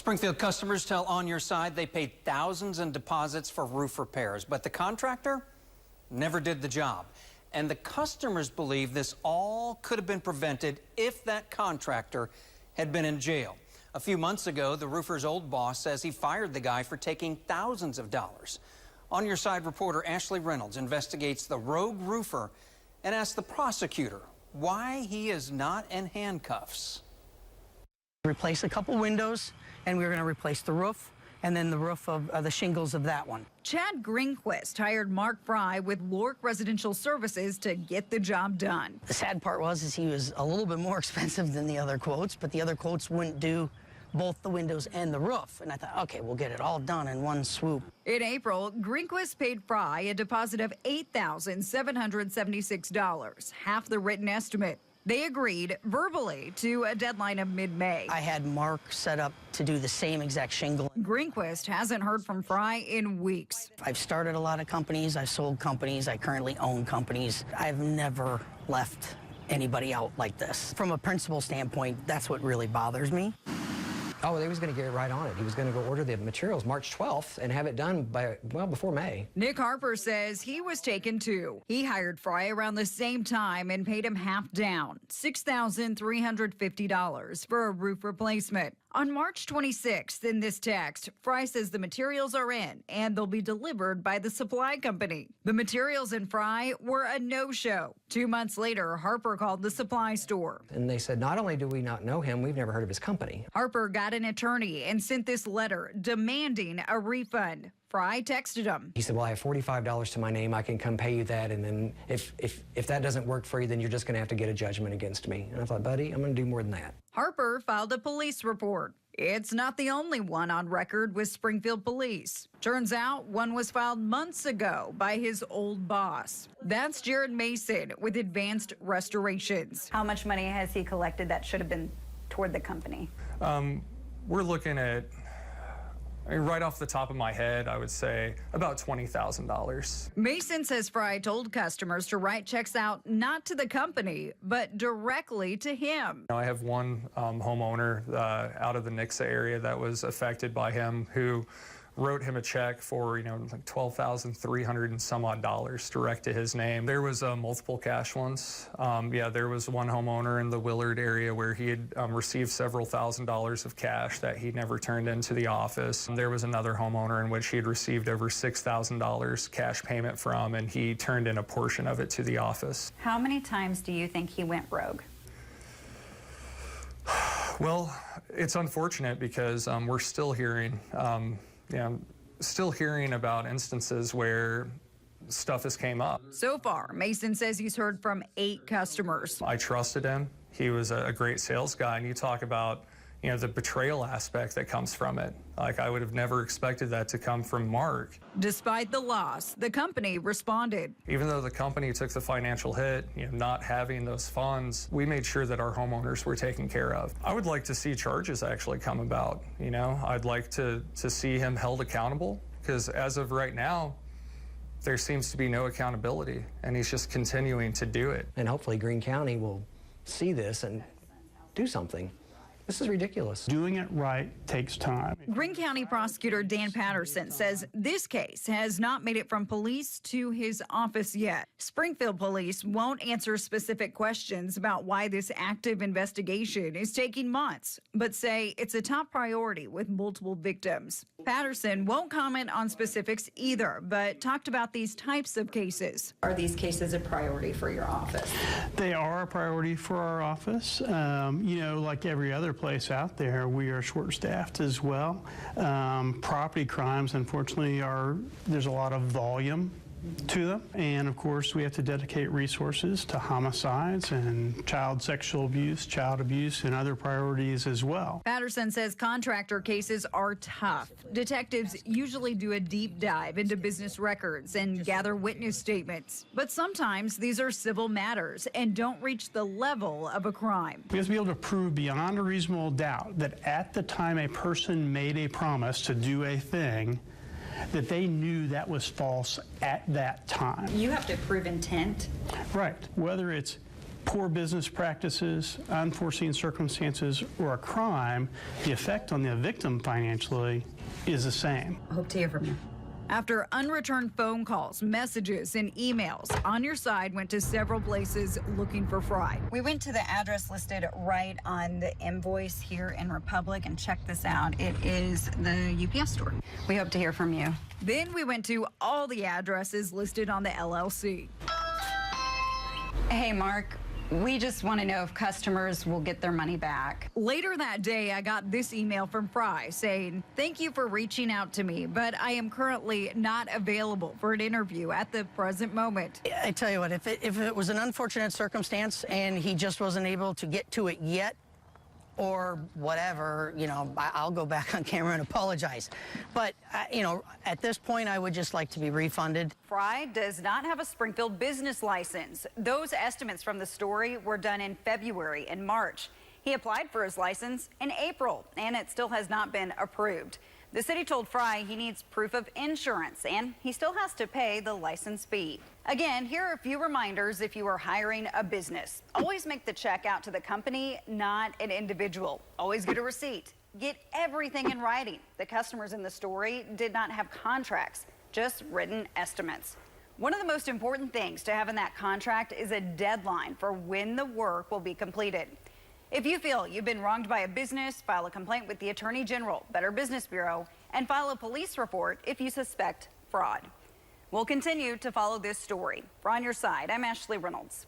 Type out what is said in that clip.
Springfield customers tell On Your Side they paid thousands in deposits for roof repairs, but the contractor never did the job. And the customers believe this all could have been prevented if that contractor had been in jail. A few months ago, the roofer's old boss says he fired the guy for taking thousands of dollars. On Your Side reporter Ashley Reynolds investigates the rogue roofer and asks the prosecutor why he is not in handcuffs. Replace a couple windows, and we were going to replace the roof, and then the roof of the shingles of that one. Chad Greenquist hired Mark Fry with Lork Residential Services to get the job done. The sad part was he was a little bit more expensive than the other quotes, but the other quotes wouldn't do both the windows and the roof. And I thought, okay, we'll get it all done in one swoop. In April, Greenquist paid Fry a deposit of $8,776, half the written estimate. They agreed verbally to a deadline of mid-May. I had Mark set up to do the same exact shingle. Greenquist hasn't heard from Fry in weeks. I've started a lot of companies. I've sold companies. I currently own companies. I've never left anybody out like this. From a principal standpoint, that's what really bothers me. Oh, they was going to get right on it. He was going to go order the materials March 12th and have it done by, well, before May. Nick Harper says he was taken too. He hired Fry around the same time and paid him half down, $6,350 for a roof replacement. On March 26th, in this text, Fry says the materials are in and they'll be delivered by the supply company. The materials in Fry were a no-show. 2 months later, Harper called the supply store. And they said, not only do we not know him, we've never heard of his company. Harper got an attorney and sent this letter demanding a refund. Fry texted him. He said, well, I have $45 to my name. I can come pay you that. And then if that doesn't work for you, then you're just going to have to get a judgment against me. And I thought, buddy, I'm going to do more than that. Harper filed a police report. It's not the only one on record with Springfield police. Turns out one was filed months ago by his old boss. That's Jared Mason with Advanced Restorations. How much money has he collected that should have been toward the company? We're looking at, right off the top of my head, I would say about $20,000. Mason says Fry told customers to write checks out not to the company, but directly to him. I have one homeowner out of the Nixa area that was affected by him who wrote him a check for, like $12,300 and some odd dollars direct to his name. There was multiple cash ones. There was one homeowner in the Willard area where he had received several $1,000s of cash that he never turned into the office. There was another homeowner in which he had received over $6,000 cash payment from, and he turned in a portion of it to the office. How many times do you think he went rogue? Well, it's unfortunate because we're still hearing about instances where stuff has came up. So far, Mason says he's heard from 8 customers. I trusted him. He was a great sales guy, and you talk about, the betrayal aspect that comes from it. Like, I would have never expected that to come from Mark. Despite the loss, the company responded. Even though the company took the financial hit, not having those funds, we made sure that our homeowners were taken care of. I would like to see charges actually come about, I'd like to see him held accountable, because as of right now, there seems to be no accountability, and he's just continuing to do it. And hopefully Greene County will see this and do something. This is ridiculous. Doing it right takes time. Greene County Prosecutor Dan Patterson says this case has not made it from police to his office yet. Springfield police won't answer specific questions about why this active investigation is taking months, but say it's a top priority with multiple victims. Patterson won't comment on specifics either, but talked about these types of cases. Are these cases a priority for your office? They are a priority for our office. Like every other place out there, we are short-staffed as well. Property crimes, unfortunately, there's a lot of volume to them, and of course we have to dedicate resources to homicides and child sexual abuse, child abuse, and other priorities as well. Patterson says contractor cases are tough. Detectives usually do a deep dive into business records and gather witness statements, but sometimes these are civil matters and don't reach the level of a crime. We have to be able to prove beyond a reasonable doubt that at the time a person made a promise to do a thing, that they knew that was false at that time. You have to prove intent. Right. Whether it's poor business practices, unforeseen circumstances, or a crime, the effect on the victim financially is the same. I hope to hear from you. After unreturned phone calls, messages, and emails, On Your Side went to several places looking for Fry. We went to the address listed right on the invoice here in Republic, and check this out. It is the UPS store. We hope to hear from you. Then we went to all the addresses listed on the LLC. Hey, Mark. We just want to know if customers will get their money back. Later that day, I got this email from Fry saying, "Thank you for reaching out to me, but I am currently not available for an interview at the present moment." I tell you what, if it was an unfortunate circumstance and he just wasn't able to get to it yet, or whatever, you know, I'll go back on camera and apologize. But, you know, at this point, I would just like to be refunded. Fry does not have a Springfield business license. Those estimates from the story were done in February and March. He applied for his license in April, and it still has not been approved. The city told Fry he needs proof of insurance, and he still has to pay the license fee. Again, here are a few reminders if you are hiring a business. Always make the check out to the company, not an individual. Always get a receipt. Get everything in writing. The customers in the story did not have contracts, just written estimates. One of the most important things to have in that contract is a deadline for when the work will be completed. If you feel you've been wronged by a business, file a complaint with the Attorney General, Better Business Bureau, and file a police report if you suspect fraud. We'll continue to follow this story. For On Your Side, I'm Ashley Reynolds.